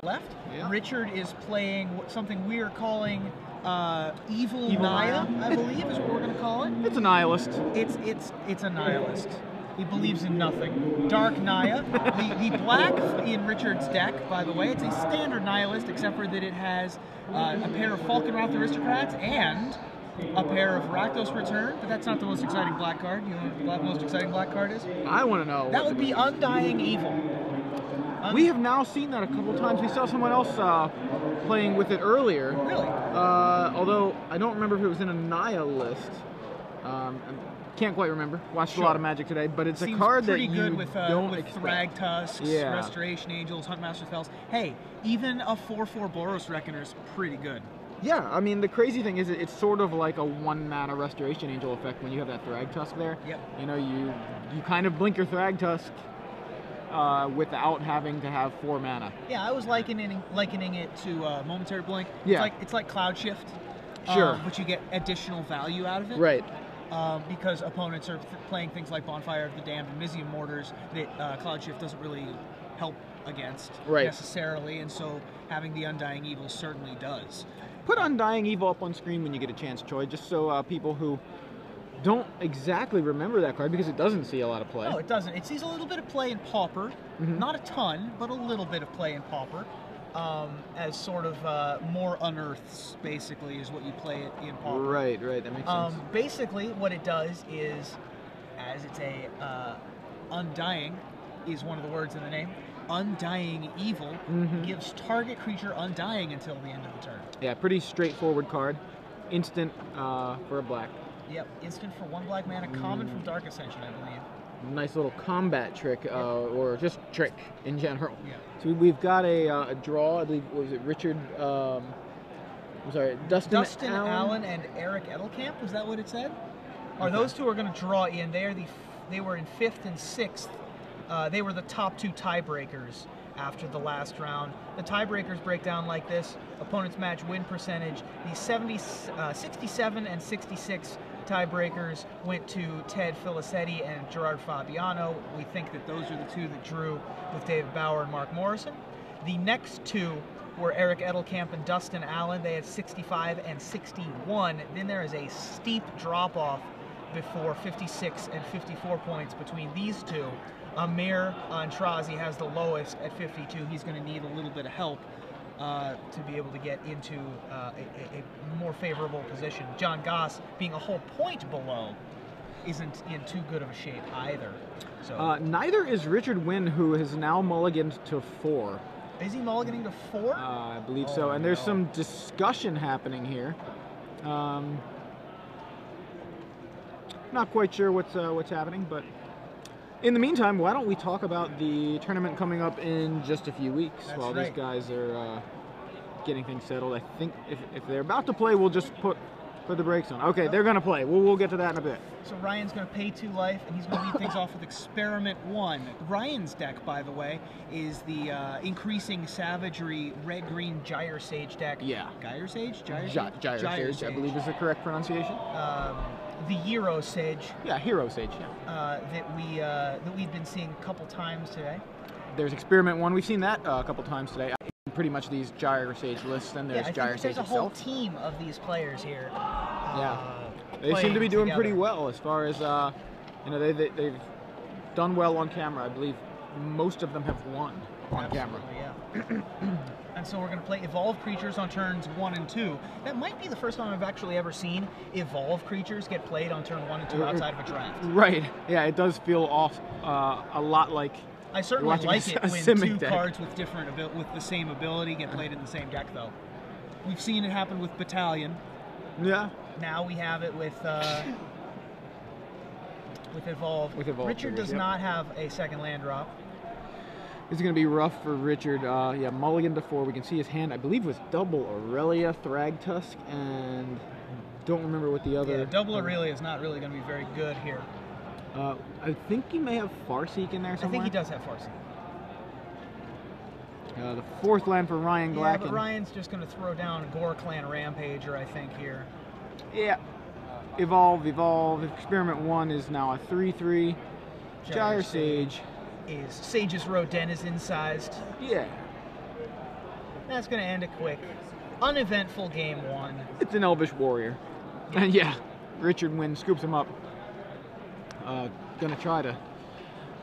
left. Yeah. Richard is playing something we are calling Evil Naya, I believe is what we're going to call it. It's a nihilist. It's a nihilist. He believes in nothing. Dark Naya. The black in Richard's deck, by the way, it's a standard nihilist, except for that it has a pair of Falkenrath Aristocrats and a pair of Rakdos Return, but that's not the most exciting black card. You know what the most exciting black card is? I want to know. That would be Undying Evil. We have now seen that a couple times. We saw someone else playing with it earlier. Really? Although I don't remember if it was in a nihilist. Can't quite remember. Watched a lot of Magic today, but it's a card that you good with don't expect. Thrag Tusks, Restoration Angels, Huntmaster Spells. Hey, even a 4/4 Boros Reckoner's pretty good. Yeah, I mean, the crazy thing is it's sort of like a 1-mana Restoration Angel effect when you have that Thrag Tusk there. Yep. You know, you kind of blink your Thrag Tusk without having to have 4 mana. Yeah, I was likening it to Momentary Blink. Yeah. It's like Cloud Shift. Sure. But you get additional value out of it. Right. Because opponents are playing things like Bonfire of the Damned and Mizium Mortars that Cloud Shift doesn't really help against necessarily, and so having the Undying Evil certainly does. Put Undying Evil up on screen when you get a chance, Troy, just so people who don't exactly remember that card, because it doesn't see a lot of play. No, it doesn't. It sees a little bit of play in Pauper. Not a ton, but a little bit of play in Pauper. As sort of more unearths, basically, is what you play it in Pauper. Right, that makes sense. Basically, what it does is, as it's a Undying is one of the words in the name, Undying Evil gives target creature Undying until the end of the turn. Yeah, pretty straightforward card. Instant for a black. Yep, instant for 1 black mana, common from Dark Ascension, I believe. Nice little combat trick, or just trick in general. Yeah. So we've got a draw, I believe, was it Richard, I'm sorry, Dustin Allen and Eric Edelkamp, was that what it said? Or those two are going to draw in. They were in 5th and 6th. They were the top 2 tiebreakers after the last round. The tiebreakers break down like this. Opponents match win percentage. The 67 and 66 tiebreakers went to Ted Filicetti and Gerard Fabiano. We think that those are the 2 that drew with David Bauer and Mark Morrison. The next 2 were Eric Edelkamp and Dustin Allen. They had 65 and 61. Then there is a steep drop-off before 56 and 54 points between these 2. Amir Antrazi has the lowest at 52. He's going to need a little bit of help to be able to get into a more favorable position. John Goss, being a whole point below, isn't in too good of a shape either. So neither is Richard Nguyen, who has now mulliganed to 4. Is he mulliganing to 4? I believe so, and there's some discussion happening here. Not quite sure what's happening, but in the meantime, why don't we talk about the tournament coming up in just a few weeks while these guys are getting things settled. I think if they're about to play, we'll just put the brakes on. Okay, they're going to play. We'll get to that in a bit. So Ryan's going to pay 2 life, and he's going to lead things off with Experiment 1. Ryan's deck, by the way, is the Increasing Savagery Red-Green Gyre Sage deck. Yeah. Gyre Sage? Gyre Sage, I believe is the correct pronunciation. The Hero Sage. Yeah, Hero Sage, yeah. That we've been seeing a couple times today. There's Experiment 1. We've seen that a couple times today. Pretty much these Gyre Sage lists, and there's Gyre Sage itself. There's a whole team of these players here. They seem to be doing pretty well as far as you know. They've done well on camera. I believe most of them have won on camera. Yeah. And so we're going to play Evolve Creatures on turns 1 and 2. That might be the first time I've actually ever seen Evolve Creatures get played on turn 1 and 2 outside of a draft. Right. Yeah, it does feel off a lot like. I certainly like it when 2 deck. cards with with the same ability get played in the same deck, though. We've seen it happen with Battalion. Yeah. Now we have it with Evolve. Richard does not have a second land drop. This is going to be rough for Richard. Yeah, mulligan to 4. We can see his hand, I believe, was double Aurelia, Thrag Tusk, and don't remember what the other. Yeah, double Aurelia is not really going to be very good here. I think he may have Farseek in there somewhere. I think he does have Farseek. The 4th land for Ryan Glackin. Yeah, but Ryan's just going to throw down Gore Clan Rampager, I think, here. Yeah. Evolve. Experiment 1 is now a 3/3. Gyre Sage. Is Sage's Row Denizen sized. Yeah. That's going to end a quick, uneventful game 1. It's an Elvish Warrior. Yeah. And yeah, Richard Nguyen scoops him up. Gonna try to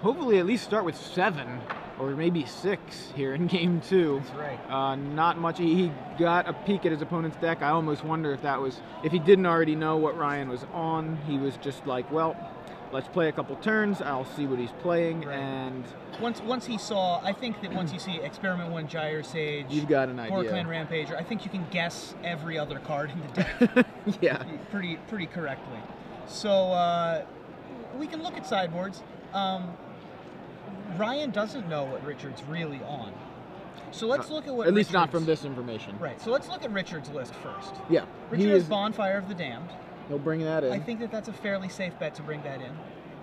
hopefully at least start with 7 or maybe 6 here in game 2. That's right. Not much. He got a peek at his opponent's deck. I almost wonder if he didn't already know what Ryan was on. He was just like, well, let's play a couple turns. I'll see what he's playing. Right. And once he saw, I think that once you see Experiment 1, Gyre Sage, you've got an idea. Clan Rampager, I think you can guess every other card in the deck. Yeah. Pretty correctly. So we can look at sideboards. Ryan doesn't know what Richard's really on. So let's look at what at least not from this information. Right. So let's look at Richard's list first. Yeah. Richard has Bonfire of the Damned. He'll bring that in. I think that's a fairly safe bet to bring that in.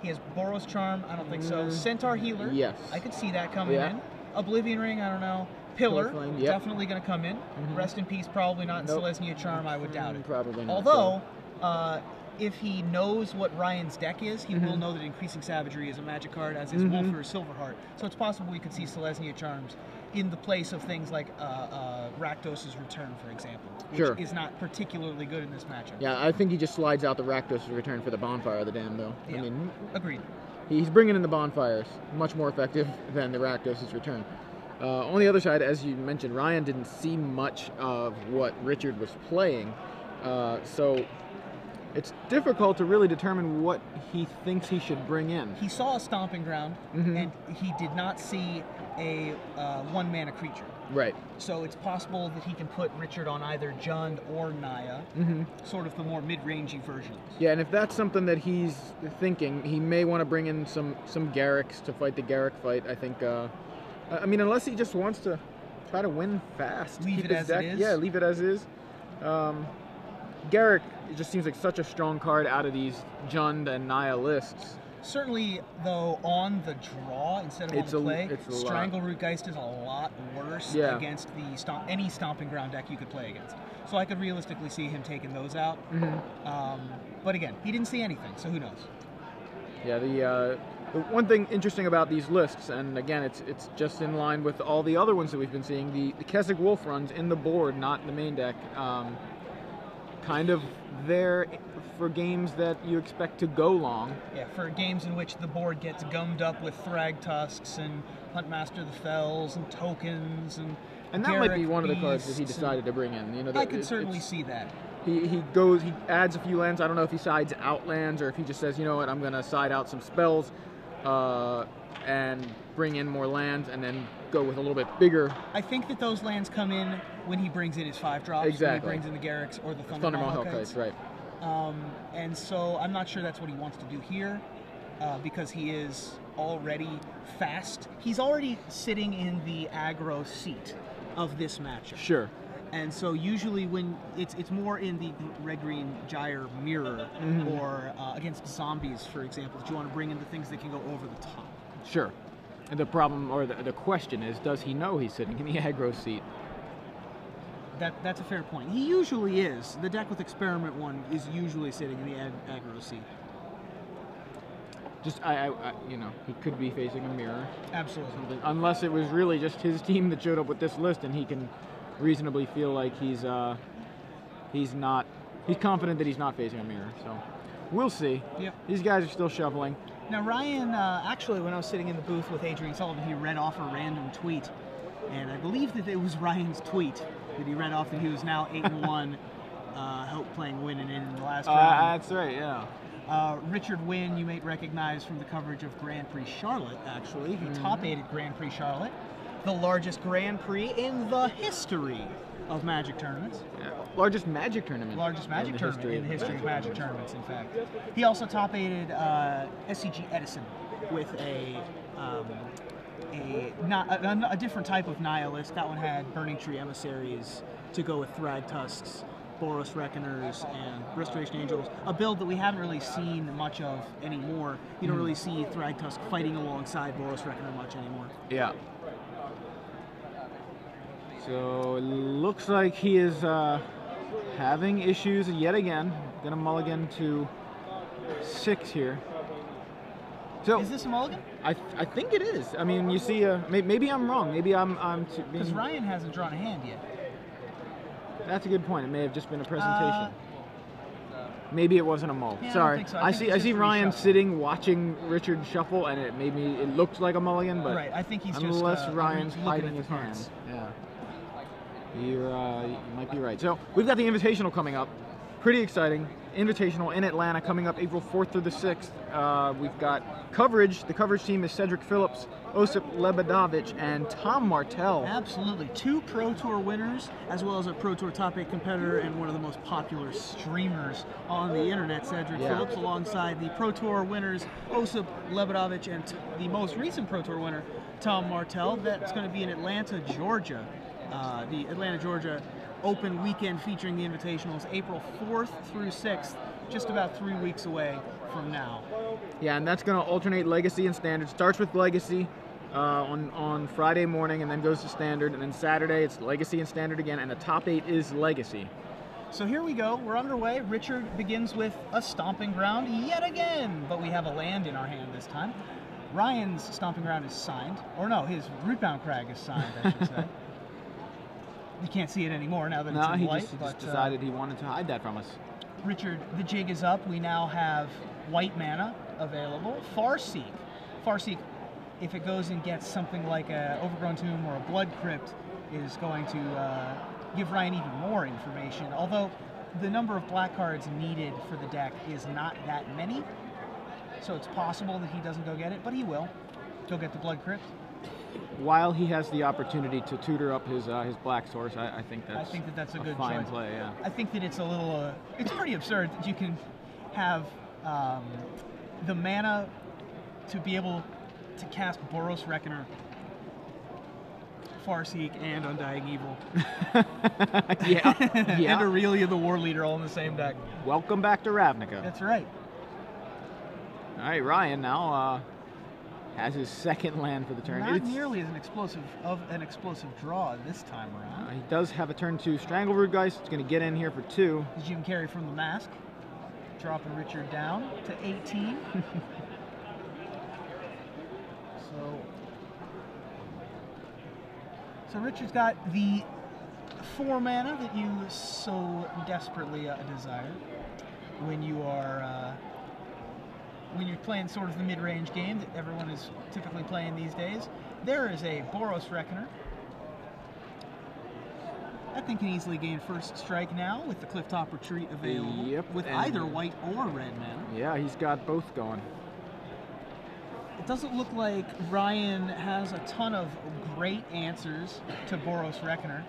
He has Boros Charm. I don't think so. Centaur Healer. Yes. I could see that coming in. Oblivion Ring. I don't know. Pillar. Flame, definitely going to come in. Rest in Peace. Probably not. Nope. Selesnya Charm. I would doubt it. Probably not. Although, if he knows what Ryan's deck is, he will know that Increasing Savagery is a magic card, as is Wolf or Silverheart. So it's possible we could see Selesnya Charms in the place of things like Rakdos' Return, for example, which is not particularly good in this matchup. Yeah, I think he just slides out the Rakdos' Return for the Bonfire of the Damned, though. Yeah. I mean, agreed. He's bringing in the Bonfires, much more effective than the Rakdos' Return. On the other side, as you mentioned, Ryan didn't see much of what Richard was playing, so it's difficult to really determine what he thinks he should bring in. He saw a Stomping Ground, and he did not see a 1-mana creature. Right. So it's possible that he can put Richard on either Jund or Naya, sort of the more mid-rangey versions. Yeah, and if that's something that he's thinking, he may want to bring in some Garriks to fight the Garrick fight. I think. I mean, unless he just wants to try to win fast, leave it as it is. Yeah, leave it as is. Garrick just seems like such a strong card out of these Jund and Naya lists. Certainly, though, on the draw instead of on the play, Strangleroot Geist is a lot worse against the any Stomping Ground deck you could play against. So I could realistically see him taking those out. But again, he didn't see anything, so who knows? Yeah, the one thing interesting about these lists, and again, it's just in line with all the other ones that we've been seeing, the Kessig Wolf runs in the board, not in the main deck. Kind of there for games that you expect to go long. Yeah, for games in which the board gets gummed up with Thrag Tusks and Huntmaster the Fells and tokens and that might be one of the cards that he decided to bring in. You know, I could certainly see that. He adds a few lands. I don't know if he sides out lands or if he just says, you know what, I'm going to side out some spells and bring in more lands and then go with a little bit bigger. I think that those lands come in when he brings in his 5-drops. Exactly. When he brings in the Garriks or the Thundermaw Hellkites, right. And so I'm not sure that's what he wants to do here because he is already fast. He's already sitting in the aggro seat of this matchup. Sure. And so usually when it's more in the red-green Gyre mirror or against zombies, for example, that you want to bring in the things that can go over the top. Sure. And the problem, or the question is, does he know he's sitting in the aggro seat? That's a fair point. He usually is. The deck with Experiment 1 is usually sitting in the aggro seat. Just, you know, he could be facing a mirror. Absolutely. Unless it was really just his team that showed up with this list, and he can reasonably feel like he's confident that he's not facing a mirror. So we'll see. Yep. These guys are still shoveling. Now Ryan, actually, when I was sitting in the booth with Adrian Sullivan, he read off a random tweet, and I believe that it was Ryan's tweet that he read off that he was now 8-1, playing Nguyen in the last round. That's right. Yeah. Richard Nguyen, you may recognize from the coverage of Grand Prix Charlotte, actually. He top-8 at Grand Prix Charlotte, the largest Grand Prix in the history of Magic tournaments. Yeah. Largest Magic tournament. Largest Magic tournament in the history of Magic tournaments, in fact. He also top-8 SCG Edison with a different type of nihilist. That one had Burning Tree Emissaries to go with Thrag Tusks, Boros Reckoners, and Restoration Angels. A build that we haven't really seen much of anymore. You don't really see Thrag Tusk fighting alongside Boros Reckoner much anymore. Yeah. So it looks like he is having issues yet again. Gonna mulligan to 6 here. So is this a mulligan? I think it is. I mean, you see, maybe I'm wrong. Maybe I'm because Ryan hasn't drawn a hand yet. That's a good point. It may have just been a presentation. Maybe it wasn't a mull. Yeah, Sorry. I don't think so. I see Ryan sitting watching Richard shuffle, and it looked like a mulligan, but right. I think he's unless just Ryan's hiding his hand. Yeah. You might be right. So we've got the Invitational coming up. Pretty exciting. Invitational in Atlanta coming up April 4th through the 6th. We've got coverage. The coverage team is Cedric Phillips, Osip Lebedovich, and Tom Martell. Absolutely. 2 Pro Tour winners, as well as a Pro Tour Top 8 competitor and one of the most popular streamers on the internet, Cedric Phillips, alongside the Pro Tour winners, Osip Lebedovich, and the most recent Pro Tour winner, Tom Martell. That's going to be in Atlanta, Georgia. The Atlanta, Georgia Open weekend featuring the Invitationals, April 4th through 6th, just about 3 weeks away from now. Yeah, and that's going to alternate Legacy and Standard. Starts with Legacy on Friday morning and then goes to Standard, and then Saturday it's Legacy and Standard again, and the top 8 is Legacy. So here we go, we're underway. Richard begins with a stomping ground yet again, but we have a land in our hand this time. Ryan's stomping ground is signed, or no, his rootbound crag is signed, I should say. You can't see it anymore now that it's in white. He just decided he wanted to hide that from us. Richard, the jig is up. We now have white mana available. Farseek. Farseek, if it goes and gets something like a Overgrown Tomb or a Blood Crypt, is going to give Ryan even more information. Although the number of black cards needed for the deck is not that many, so it's possible that he doesn't go get it, but he will. Go get the Blood Crypt. While he has the opportunity to tutor up his black source, I think that's a good fine choice. Play. Yeah. I think that it's a little, it's pretty absurd that you can have the mana to be able to cast Boros Reckoner, Farseek, and Undying Evil. yeah. And Aurelia the War Leader all in the same deck. Welcome back to Ravnica. That's right. All right, Ryan now has his second land for the turn. Not nearly as an explosive draw this time around. He does have a turn 2 Strangleroot Geist. It's going to get in here for 2. Jim Carrey from the Mask, dropping Richard down to 18. So Richard's got the 4 mana that you so desperately desire when you are when you're playing sort of the mid-range game that everyone is typically playing these days. There is a Boros Reckoner. That thing can easily gain first strike now with the Clifftop Retreat available with either white or red mana. Yeah, he's got both going. It doesn't look like Ryan has a ton of great answers to Boros Reckoner.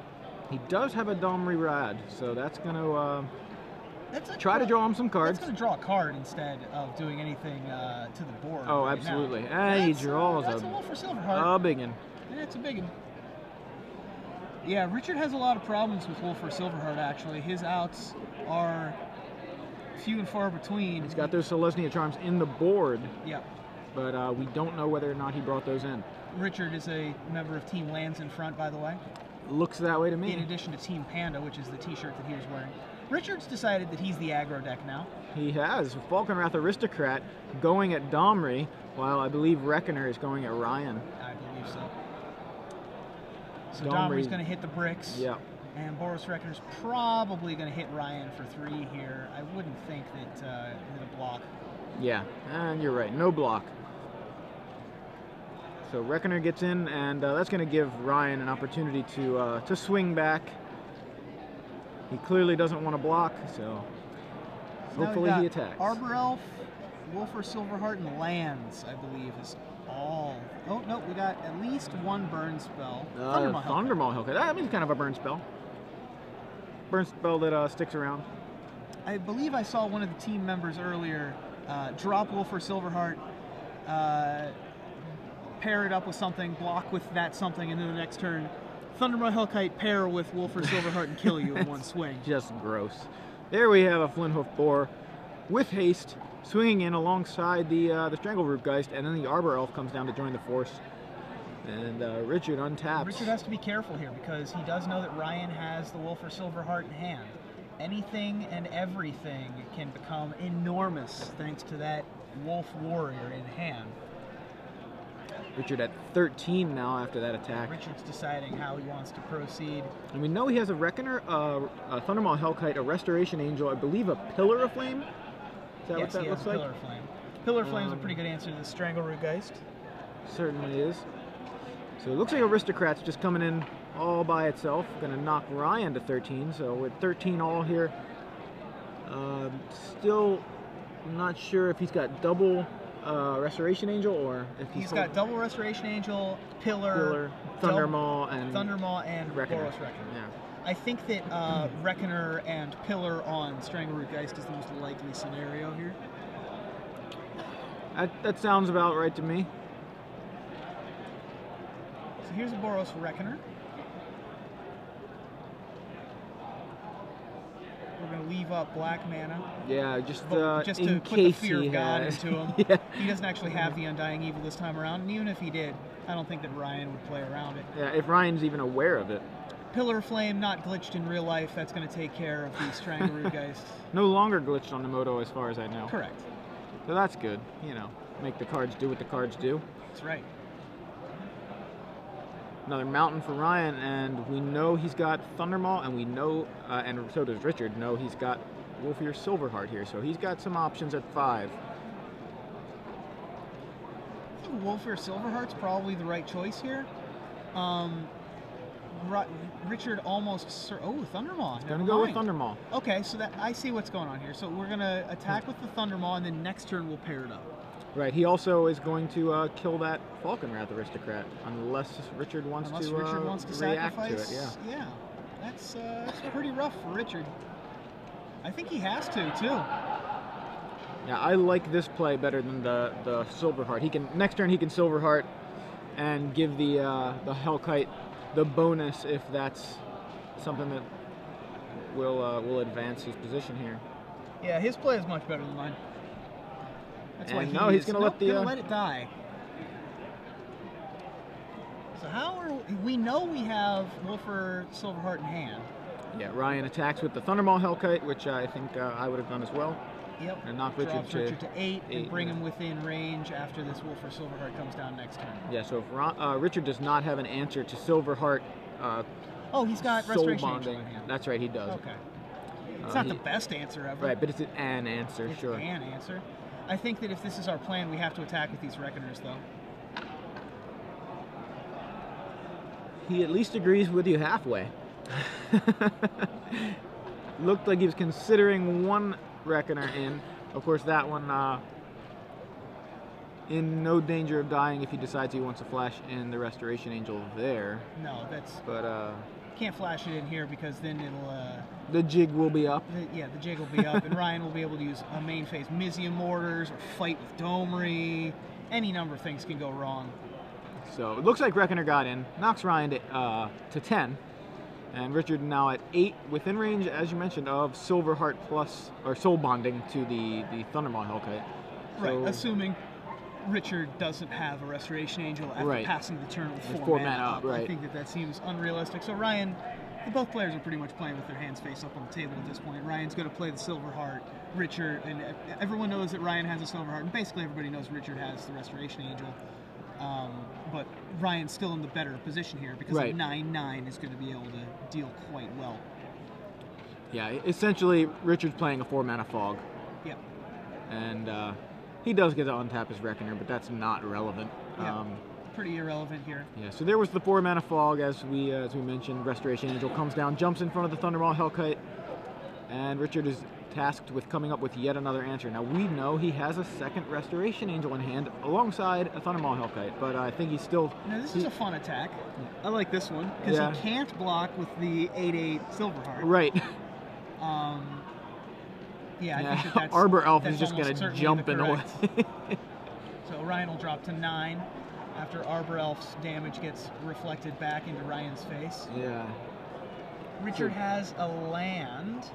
He does have a Domri Rad, so that's going to try to draw him some cards. That's going to draw a card instead of doing anything to the board. Oh, right, absolutely. And he draws that's a Wolf for Silverheart. A big one. Yeah, it's a big one. Yeah, Richard has a lot of problems with Wolf for Silverheart, actually. His outs are few and far between. He's got those Selesnya Charms in the board. Yeah. But we don't know whether or not he brought those in. Richard is a member of Team Lands in Front, by the way. Looks that way to me. In addition to Team Panda, which is the t-shirt that he was wearing. Richard's decided that he's the aggro deck now. He has. Falconwrath Aristocrat going at Domri, while I believe Reckoner is going at Ryan. I believe so. So Domri's going to hit the bricks. Yeah. And Boros Reckoner's probably going to hit Ryan for 3 here. I wouldn't think that a block. Yeah, and you're right. No block. So Reckoner gets in, and that's going to give Ryan an opportunity to swing back. He clearly doesn't want to block, so hopefully he attacks. Arbor Elf, Wolf for Silverheart, and Lands, I believe, is all. Oh, no, we got at least 1 burn spell. Thundermaw Hellcat. That means kind of a burn spell. Burn spell that sticks around. I believe I saw one of the team members earlier drop Wolf for Silverheart, pair it up with something, block with that something, and then the next turn, Thundermaw Hellkite pair with Wolf for Silverheart and kill you in one swing. Just gross. There we have a Flinthoof Boar with haste, swinging in alongside the Strangleroot Geist, and then the Arbor Elf comes down to join the force. And Richard untaps. Richard has to be careful here because he does know that Ryan has the Wolf for Silverheart in hand. Anything and everything can become enormous thanks to that Wolf Warrior in hand. Richard at 13 now after that attack. Richard's deciding how he wants to proceed. And we know he has a Reckoner, a Thundermaw Hellkite, a Restoration Angel, I believe a Pillar of Flame. Is that what that looks like? Pillar of Flame. Pillar of Flame is a pretty good answer to the Strangleroot Geist. Certainly is. So it looks like Aristocrat's just coming in all by itself. Going to knock Ryan to 13. So we're at 13 all here. Still not sure if he's got double Restoration Angel or if he's got double Restoration Angel, Pillar, Thundermaw, and Reckoner. Boros Reckoner. Yeah. I think that Reckoner and Pillar on Strangleroot Geist is the most likely scenario here. That sounds about right to me. So here's a Boros Reckoner. We're going to leave up black mana. Yeah, just to in put the case fear of God into him. Yeah. He doesn't actually have the Undying Evil this time around, and even if he did, I don't think that Ryan would play around it. Yeah, if Ryan's even aware of it. Pillar of Flame, not glitched in real life. That's going to take care of the Strangleroot Geist. No longer glitched on the Moto as far as I know. Correct. So that's good. You know, make the cards do what the cards do. That's right. Another mountain for Ryan, and we know he's got Thundermaw, and we know, and so does Richard, know he's got Wolfear Silverheart here, so he's got some options at 5. I think Wolfear Silverheart's probably the right choice here. Richard almost... Oh, Thundermaw. Gonna go with Thundermaw. Okay, so that I see what's going on here. So we're going to attack with the Thundermaw, and then next turn we'll pair it up. Right, he also is going to kill that Falconwrath Aristocrat, unless Richard wants to react sacrifice. To it. Yeah, yeah, that's pretty rough for Richard. I think he has to too. Yeah, I like this play better than the Silverheart. He can next turn he can Silverheart and give the Hellkite the bonus if that's something that will advance his position here. Yeah, his play is much better than mine. That's why he's going to let it die. So how are we know we have Wolfear Silverheart in hand? Yeah, Ryan attacks with the Thundermaw Hellkite, which I think I would have done as well. Yep. And knock Richard to 8 and bring him within range after this Wolfear Silverheart comes down next turn. Yeah, so if Richard does not have an answer to Silverheart, oh, he's got Restoration Angel in hand. That's right, he does. Okay. It's not the best answer ever. Right, but it's an answer, it's sure. An answer. I think that if this is our plan, we have to attack with these Reckoners, though. He at least agrees with you halfway. Looked like he was considering one Reckoner in. Of course, that one in no danger of dying if he decides he wants to flash in the Restoration Angel there. No, that's... But, can't flash it in here because then it'll... the jig will be up. The jig will be up, and Ryan will be able to use a main phase Mizium Mortars or fight with Domery. Any number of things can go wrong. So it looks like Reckoner got in, knocks Ryan to 10, and Richard now at 8 within range, as you mentioned, of Silverheart plus, or Soul Bonding to the Thundermaw Hellkite. Right, assuming Richard doesn't have a Restoration Angel after passing the turn with 4 mana up. Right. I think that seems unrealistic. So Ryan, both players are pretty much playing with their hands face up on the table at this point. Ryan's going to play the Silverheart. Richard, and everyone knows that Ryan has a Silverheart, and basically everybody knows Richard has the Restoration Angel. But Ryan's still in the better position here because a 9/9 is going to be able to deal quite well. Yeah, essentially Richard's playing a 4 mana Fog. Yep. And he does get to untap his Reckoner, but that's not relevant. Yeah, pretty irrelevant here. Yeah, so there was the 4 mana Fog, as we mentioned. Restoration Angel comes down, jumps in front of the Thundermaw Hellkite, and Richard is tasked with coming up with yet another answer. Now we know he has a second Restoration Angel in hand alongside a Thundermaw Hellkite, but I think he's still... Now this is a fun attack. I like this one because he can't block with the 8/8 Silverheart. Right. I think that's Arbor Elf is just going to jump in the way. So Ryan will drop to 9 after Arbor Elf's damage gets reflected back into Ryan's face. Yeah. Richard has a land.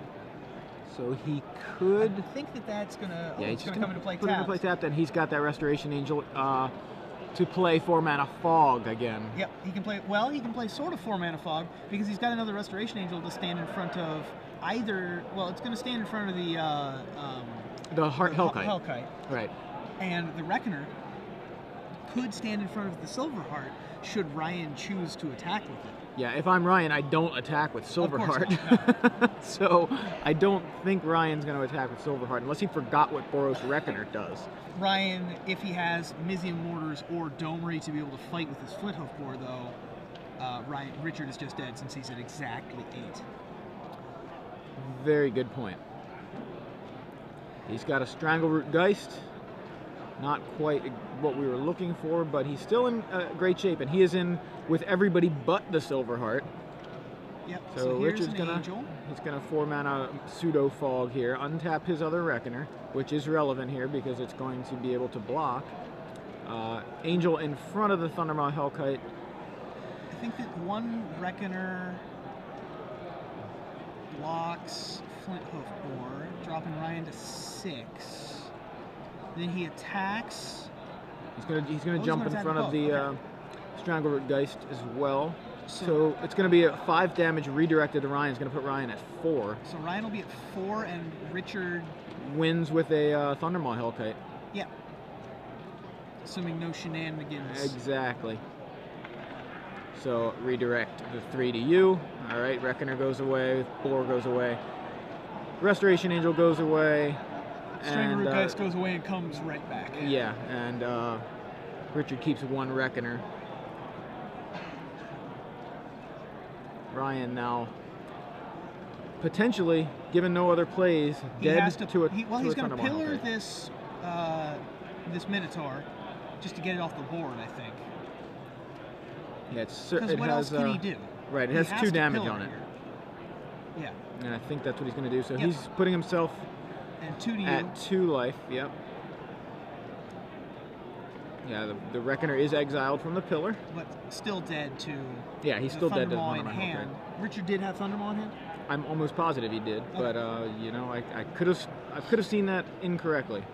So he could... I think that's going to he's come into play tapped. Put into play tapped, and he's got that Restoration Angel to play 4 mana Fog again. Yep, he can play sort of 4 mana Fog because he's got another Restoration Angel to stand in front of either... Well, it's going to stand in front of the Hellkite. Hellkite. Right. And the Reckoner could stand in front of the Silverheart should Ryan choose to attack with it. Yeah, if I'm Ryan, I don't attack with Silverheart. No. So I don't think Ryan's going to attack with Silverheart unless he forgot what Boros Reckoner does. Ryan, if he has Mizium Mortars or Domery to be able to fight with his Flinthoof Boar, though, Richard is just dead since he's at exactly 8. Very good point. He's got a Strangleroot Geist. Not quite what we were looking for, but he's still in great shape, and he is in with everybody but the Silverheart. Yep. So here's Richard's gonna he's gonna 4-mana pseudo fog here, untap his other Reckoner, which is relevant here because it's going to be able to block. Angel in front of the Thundermaw Hellkite. I think that one Reckoner blocks Flinthoof Boar, dropping Ryan to 6. Then he attacks. He's gonna jump in front of the Strangleroot Geist as well. So it's gonna be a 5 damage redirected to Ryan. It's gonna put Ryan at 4. So Ryan will be at 4, and Richard wins with a Thundermaw Hellkite. Yeah. Assuming no shenanigans. Exactly. So redirect the 3 to you. All right, Reckoner goes away. Boar goes away. Restoration Angel goes away. Strangleroot Geist goes away and comes right back. Yeah, and Richard keeps 1 Reckoner. Ryan now, potentially, given no other plays, dead to a he's going to pillar this this Minotaur just to get it off the board, I think. Yeah, because what else can he do? Right, it has 2 damage on it. Yeah. And I think that's what he's going to do. So he's putting himself and 2 to you. At 2 life, yep. Yeah, the Reckoner is exiled from the pillar. But still dead to yeah, he's still dead to Thundermaw in hand. Richard did have Thundermaw in hand? I'm almost positive he did, but you know, I could have seen that incorrectly.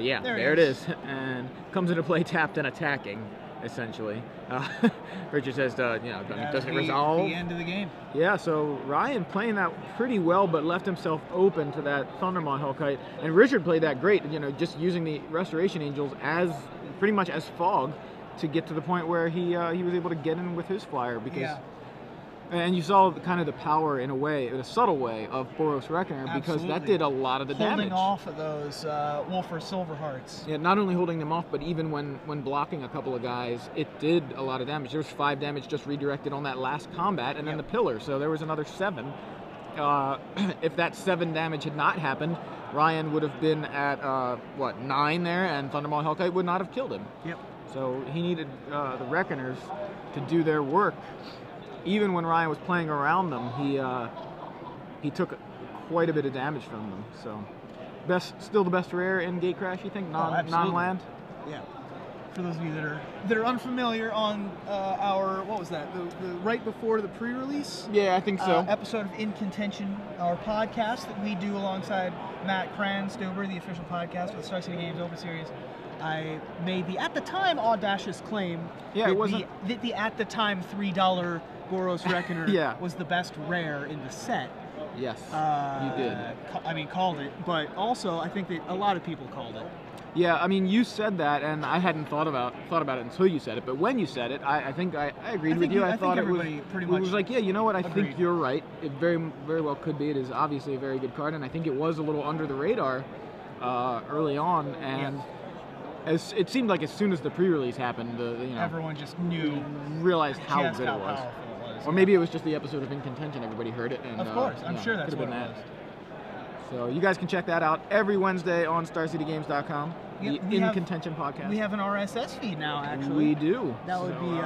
Yeah, there it is. And comes into play tapped and attacking, essentially. Richard says, you know, does it resolve? The end of the game. Yeah, so Ryan playing that pretty well, but left himself open to that Thundermaw Hellkite. And Richard played that great, you know, just using the Restoration Angels as pretty much as fog to get to the point where he was able to get in with his flyer because. And you saw kind of the power in a way, in a subtle way, of Boros Reckoner because that did a lot of the damage. Holding off of those Wolfer Silverhearts. Yeah, not only holding them off, but even when blocking a couple of guys, it did a lot of damage. There was 5 damage just redirected on that last combat, and then the pillar, so there was another 7. If that 7 damage had not happened, Ryan would have been at, 9 there, and Thundermaw Hellkite would not have killed him. Yep. So he needed the Reckoners to do their work. Even when Ryan was playing around them, he took quite a bit of damage from them. So, still the best rare in Gatecrash, you think? Non-land? Yeah. For those of you that are unfamiliar on our what was that? The right before the pre-release? Yeah, I think so. Episode of In Contention, our podcast that we do alongside Matt Kranstober, the official podcast for the Star City Games Open Series. I made the at the time audacious claim that the at the time $3 Boros Reckoner was the best rare in the set. Yes, you did. Called it, but also I think that a lot of people called it. Yeah, I mean, you said that, and I hadn't thought about it until you said it. But when you said it, I think I agreed with you. I thought it was like, yeah, you know what? I think you're right. It very, very well could be. It is obviously a very good card, and I think it was a little under the radar early on, and. It seemed like as soon as the pre-release happened, everyone just realized how good it was. Or maybe it was just the episode of In Contention. Everybody heard it, and of course, I'm sure that's what it was. So you guys can check that out every Wednesday on StarCityGames.com. The In Contention podcast. We have an RSS feed now, actually. We do. That would be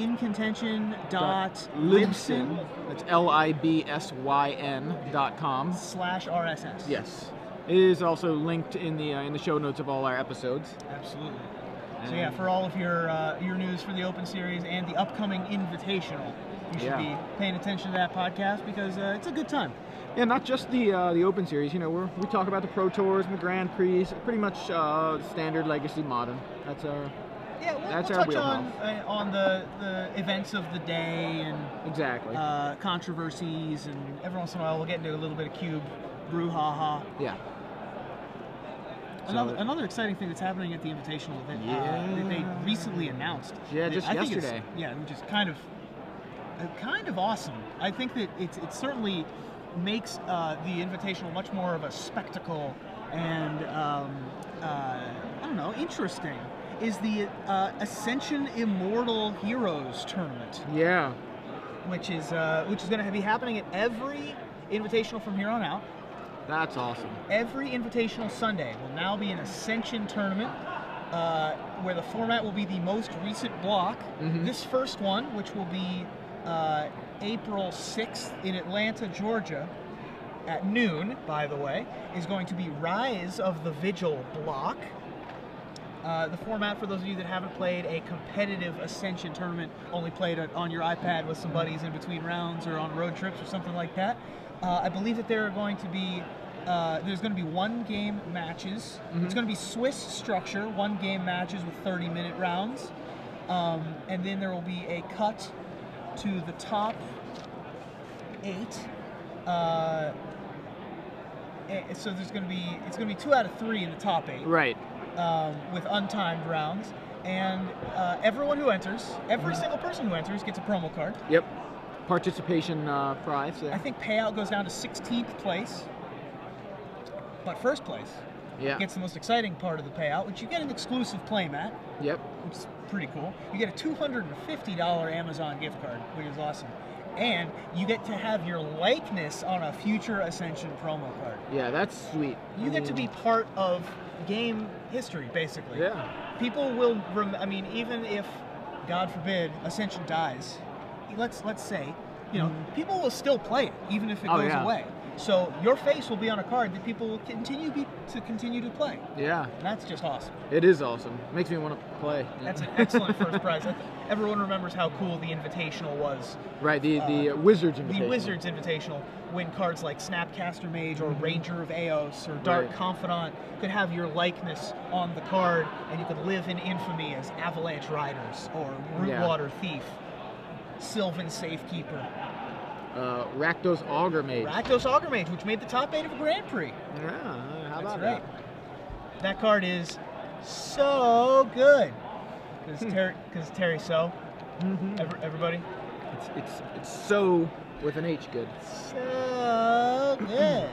incontention.libsyn. That's LIBSYN.com /RSS. Yes. It is also linked in the show notes of all our episodes. Absolutely. So yeah, for all of your news for the Open Series and the upcoming Invitational, you should be paying attention to that podcast because it's a good time. Yeah, not just the Open Series. You know, we talk about the Pro Tours and the Grand Prix, pretty much standard Legacy Modern. That's our we'll touch on the events of the day and controversies, and every once in a while we'll get into a little bit of Cube brouhaha. Yeah. Another exciting thing that's happening at the Invitational that they recently announced. Yeah, just yesterday. Which is kind of awesome. I think that it certainly makes the Invitational much more of a spectacle and I don't know, interesting. Is the Ascension Immortal Heroes tournament? Yeah, which is going to be happening at every Invitational from here on out. That's awesome. Every Invitational Sunday will now be an Ascension tournament where the format will be the most recent block. This first one, which will be April 6th in Atlanta, Georgia, at noon, by the way, is going to be Rise of the Vigil block. The format, for those of you that haven't played a competitive Ascension tournament, only played it on your iPad with some buddies in between rounds or on road trips or something like that, I believe that there are going to be there's going to be 1-game matches. It's going to be Swiss structure, 1-game matches with 30-minute rounds, and then there will be a cut to the top 8. So it's going to be 2 out of 3 in the top 8. Right. With untimed rounds, and everyone who enters, every single person who enters gets a promo card. Yep. Participation prize. Yeah. I think payout goes down to 16th place, but first place gets the most exciting part of the payout, which you get an exclusive playmat. Yep. Which is pretty cool. You get a $250 Amazon gift card, which is awesome. And you get to have your likeness on a future Ascension promo card. Yeah, that's sweet. You get to be part of game history, basically. Yeah. People will, even if, God forbid, Ascension dies, let's say, people will still play it, even if it goes away. So your face will be on a card that people will continue to play. Yeah. And that's just awesome. It is awesome. Makes me want to play. That's an excellent first prize. Everyone remembers how cool the Invitational was. Right, the Wizards Invitational. The Wizards Invitational, when cards like Snapcaster Mage or Ranger of Eos or Dark Confidant could have your likeness on the card, and you could live in infamy as Avalanche Riders or Rootwater Thief, Sylvan Safekeeper. Rakdos Augur Mage. Rakdos Augur Mage, which made the top 8 of a Grand Prix. Yeah, how about that? That card is so good. Because Terry So. Everybody? It's so with an H good. So good.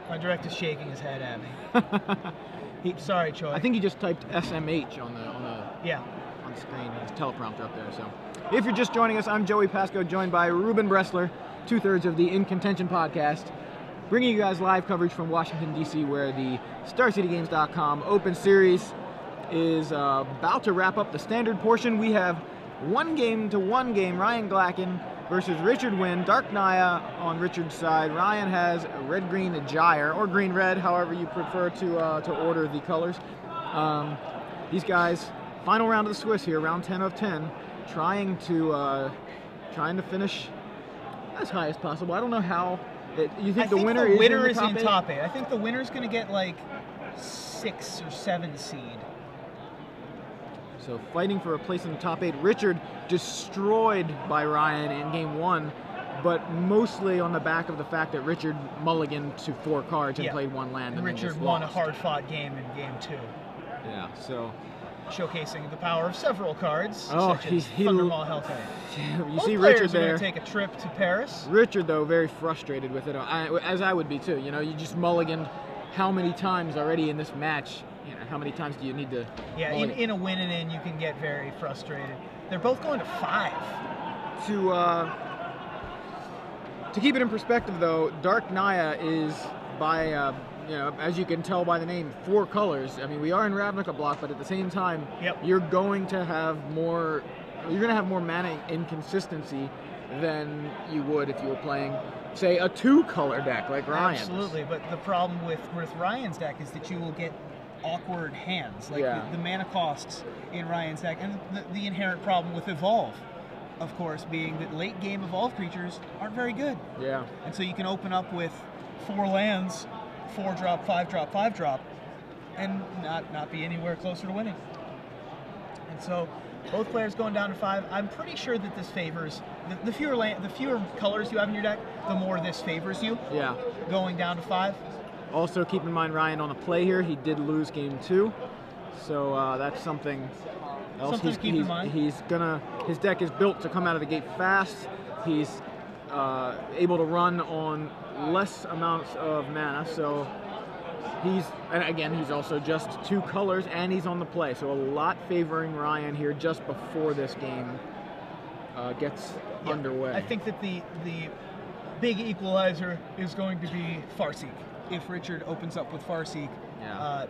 My director's shaking his head at me. Sorry, Choi. I think he just typed SMH on the screen, his teleprompter up there. So, if you're just joining us, I'm Joey Pasco, joined by Ruben Bressler, 2/3 of the In Contention podcast, bringing you guys live coverage from Washington, D.C., where the StarCityGames.com Open Series is about to wrap up the standard portion. We have 1-game to 1-game Ryan Glackin versus Richard Nguyen. Dark Naya on Richard's side. Ryan has red-green gyre, or green-red, however you prefer to order the colors. These guys, final round of the Swiss here, round 10 of 10, trying to finish as high as possible. I don't know how. You think the winner is in the top 8? I think the winner's going to get like 6 or 7 seed. So fighting for a place in the top 8. Richard destroyed by Ryan in game 1, but mostly on the back of the fact that Richard mulliganed to 4 cards and played 1 land. And Richard won a hard-fought game in game 2. Yeah, so showcasing the power of several cards, such as he Thundermaw Hellfire. You see Richard there. Going to take a trip to Paris. Richard, though, very frustrated with it, as I would be too. You just mulliganed how many times already in this match? How many times do you need to? Yeah, in a win and in, you can get very frustrated. They're both going to 5. To keep it in perspective, though, Dark Naya is by as you can tell by the name, 4 colors. I mean, we are in Ravnica block, but at the same time, you're going to have more. You're going to have more mana inconsistency than you would if you were playing, say, a 2-color deck like Ryan's. Absolutely, but the problem with Ryan's deck is that you will get awkward hands, like the mana costs in Ryan's deck, and the inherent problem with Evolve, of course, being that late game Evolve creatures aren't very good. Yeah. And so you can open up with 4 lands, 4-drop, 5-drop, 5-drop, and not be anywhere closer to winning. And so both players going down to 5. I'm pretty sure that this favors the fewer colors you have in your deck, the more this favors you. Yeah. Going down to 5. Also, keep in mind Ryan on the play here. He did lose game 2, so that's something else. Something to keep in mind. His deck is built to come out of the gate fast. He's able to run on less amounts of mana, so and again, he's also just 2 colors, and he's on the play, so a lot favoring Ryan here just before this game gets underway. I think that the big equalizer is going to be Farseek. If Richard opens up with Farseek,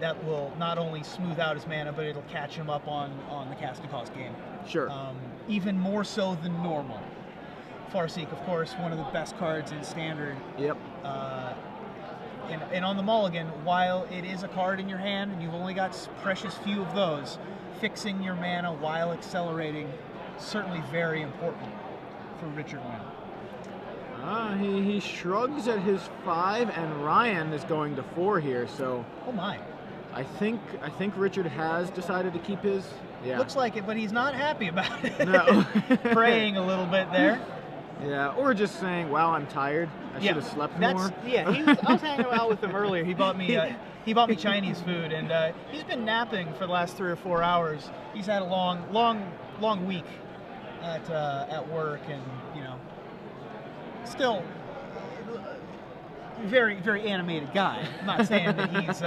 that will not only smooth out his mana, but it'll catch him up on the casting cost game. Sure. Even more so than normal. Farseek, of course, one of the best cards in Standard. Yep. And on the mulligan, while it is a card in your hand and you've only got precious few of those, fixing your mana while accelerating, certainly very important for Richard Nguyen. He shrugs at his 5, and Ryan is going to 4 here, so... Oh my. I think Richard has decided to keep his... Yeah. Looks like it, but he's not happy about it. No. Praying a little bit there. Yeah, or just saying, wow, I'm tired. I should have slept more. Yeah, I was hanging out with him earlier. He bought me Chinese food, and he's been napping for the last 3 or 4 hours. He's had a long week at work, and still very, very animated guy. I'm not saying that he's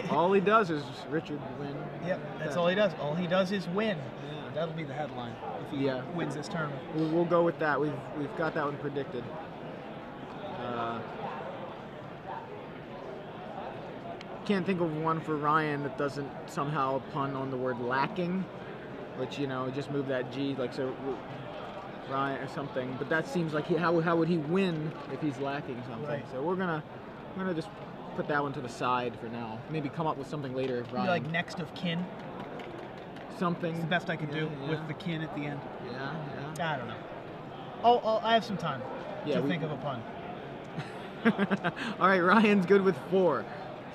all he does is Richard win. Yep, that's all he does. All he does is win. Yeah, that'll be the headline if he wins this tournament. We'll go with that. We've got that one predicted. Can't think of one for Ryan that doesn't somehow pun on the word lacking, which just move that G like so. Ryan or something, but that seems like how would he win if he's lacking something? Right. So we're gonna just put that one to the side for now. Maybe come up with something later. Ryan. Like next of kin. Something. It's the best I can do with the kin at the end. Yeah. I don't know. I have some time to think of a pun. All right, Ryan's good with 4.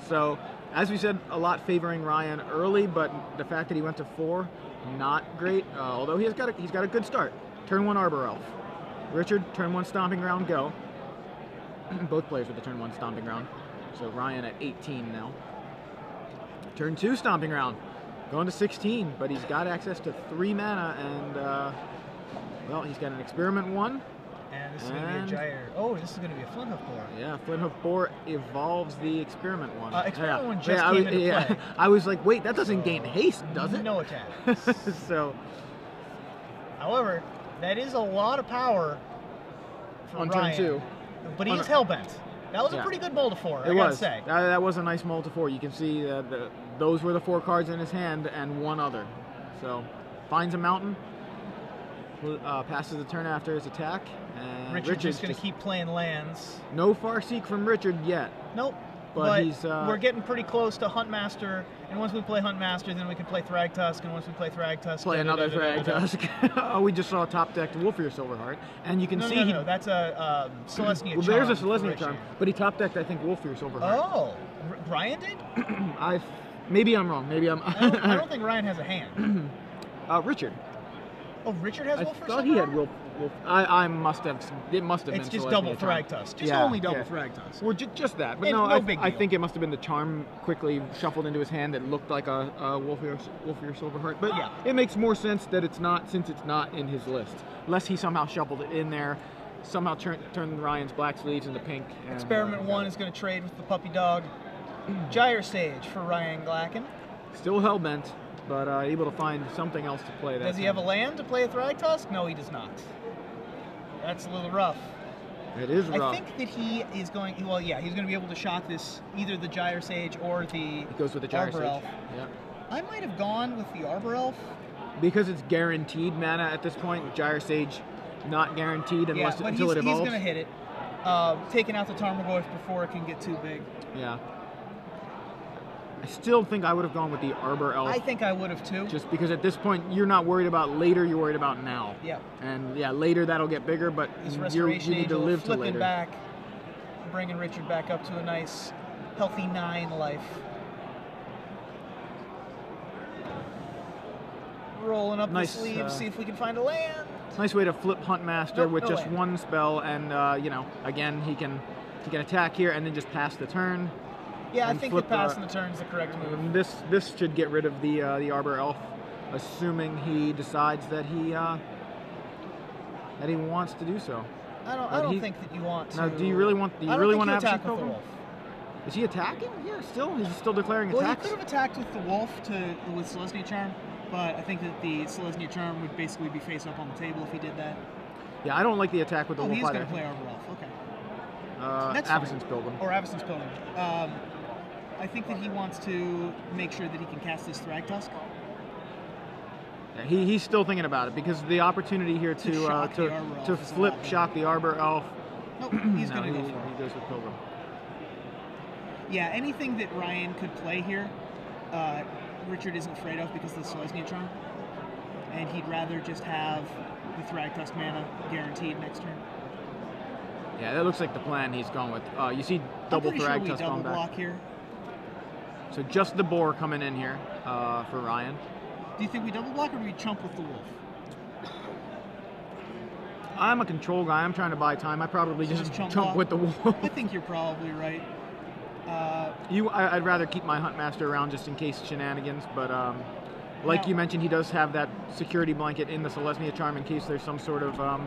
So as we said, a lot favoring Ryan early, but the fact that he went to 4, not great. Although he's got a good start. Turn 1 Arbor Elf. Richard, turn 1 Stomping Ground, go. Both players with the turn 1 Stomping Ground. So Ryan at 18 now. Turn 2 Stomping Ground. Going to 16, but he's got access to 3 mana, and, well, he's got an Experiment 1. And this is going to be a Gyre. Oh, this is going to be a Flinthoof Boar. Yeah, Flinthoof Boar evolves the Experiment 1. Experiment 1 just came into play. I was like, wait, that doesn't gain haste, does it? No attack. So... However... That is a lot of power for on Ryan, turn 2. but he is hellbent. That was a pretty good mull to 4. I gotta say. That was a nice mull to 4. You can see those were the 4 cards in his hand and one other. So finds a mountain, passes the turn after his attack. And Richard's just going to keep playing lands. No Farseek from Richard yet. Nope. But we're getting pretty close to Huntmaster, and once we play Huntmaster, then we can play Thragtusk, and once we play Thragtusk... Play another Thragtusk. Oh, we just saw a top-decked Wolfear Silverheart, and you can see... No, that's a Celestia Charm. Well, there's a Celestia Charm, but he top-decked, I think, Wolfear Silverheart. Oh, Ryan did? Maybe I'm wrong. Maybe I'm... I don't think Ryan has a hand. Richard. Oh, Richard has Wolfear Silverheart? I thought he had Wolf. I must have. It must have been. It's just double Thragtusk. Just only double Thragtusk. Well, just that. But no, I think it must have been the charm quickly shuffled into his hand that looked like a Wolfear Silverheart. But yeah, it makes more sense that it's not, since it's not in his list. Unless he somehow shuffled it in there, somehow turned Ryan's black sleeves into pink. And, Experiment 1 is going to trade with the puppy dog. Gyre Stage for Ryan Glackin. Still hellbent, but able to find something else to play. Does he have a land to play a Thragtusk? No, he does not. That's a little rough. It is rough. I think that he is going. Well, yeah, he's going to be able to shot this either the Gyre Sage or the. He goes with the Gyre Sage. Elf. Yeah. I might have gone with the Arbor Elf. Because it's guaranteed mana at this point. Gyre Sage not guaranteed until it evolves. He's going to hit it, taking out the Tarmogoyf before it can get too big. Yeah. I still think I would have gone with the Arbor Elf. I think I would have too. Just because at this point you're not worried about later, you're worried about now. Yeah. And yeah, later that'll get bigger, but you need to live to later. Back, bringing Richard back up to a nice, healthy 9 life. Rolling up the sleeves, see if we can find a land. Nice way to flip Huntmaster with just one spell, and again he can He can attack here and then just pass the turn. Yeah, I and think flip that passing the turn is the correct move. And this should get rid of the Arbor Elf, assuming he decides that he wants to do so. I don't think that you want to. Now, do you really want? Do you I don't really think want to you have attack with the Pilgrim? wolf. Is he attacking? Yeah, still. He's still declaring Well, attacks. he could have attacked with the wolf with Selesnya Charm, but I think that the Selesnya Charm would basically be face up on the table if he did that. Yeah, I don't like the attack with the wolf he's either. going to play Arbor Elf. Okay. That's Avacyn's fine. Pilgrim. Or Avacyn's Pilgrim. I think that he wants to make sure that he can cast this Thragtusk. Yeah, he's still thinking about it because the opportunity here to flip shock the Arbor Elf. Nope, he's going to go for it. He goes with Pilgrim. Yeah, anything that Ryan could play here, Richard isn't afraid of because of the Selesnya Charm. And he'd rather just have the Thragtusk mana guaranteed next turn. Yeah, that looks like the plan he's going with. You see double Thragtusk double on back. block here. So just the boar coming in here for Ryan. Do you think we double block or do we chump with the wolf? I'm a control guy. I'm trying to buy time. I probably just chump with the wolf. I think you're probably right. I'd rather keep my Huntmaster around just in case shenanigans, but like you mentioned, he does have that security blanket in the Selesnya Charm in case there's some sort of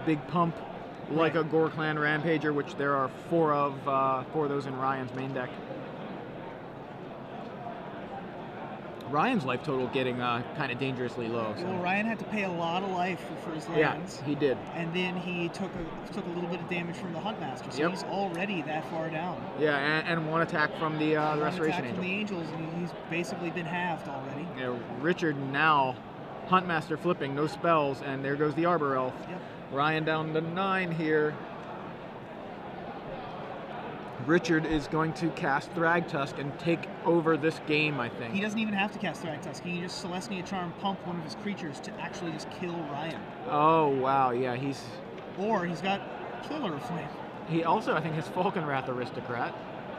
big pump, like a Gore Clan Rampager, which there are four of those in Ryan's main deck. Ryan's life total getting kind of dangerously low. So. Well, Ryan had to pay a lot of life for his lands. Yeah, he did. And then he took a little bit of damage from the Huntmaster, so he's already that far down. Yeah, and one attack from the Restoration Angel. From the Angels, and he's basically been halved already. Yeah, Richard now, Huntmaster flipping, no spells, and there goes the Arbor Elf. Yep. Ryan down to 9 here. Richard is going to cast Thragtusk and take over this game, I think. He doesn't even have to cast Thragtusk. He can just Selesnya Charm pump one of his creatures to actually just kill Ryan. Oh, wow, yeah, Or he's got Killer Flame. He also, I think, has Falcon Wrath Aristocrat.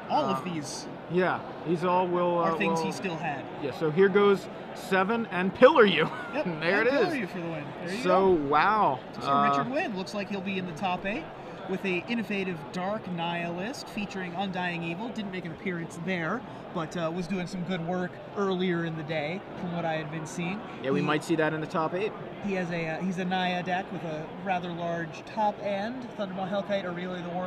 All of these. Yeah, these all are things he still had. Yeah, so here goes 7 and Pillar You. Yep, there it is. Pillar You for the win. There you go. Wow. So Richard Nguyen looks like he'll be in the top 8. With a innovative Dark Nihilist featuring Undying Evil. Didn't make an appearance there, but was doing some good work earlier in the day from what I had been seeing. Yeah, we might see that in the top 8. He has he's a Naya deck with a rather large top end, Thundermaw Hellkite, Aurelia the War.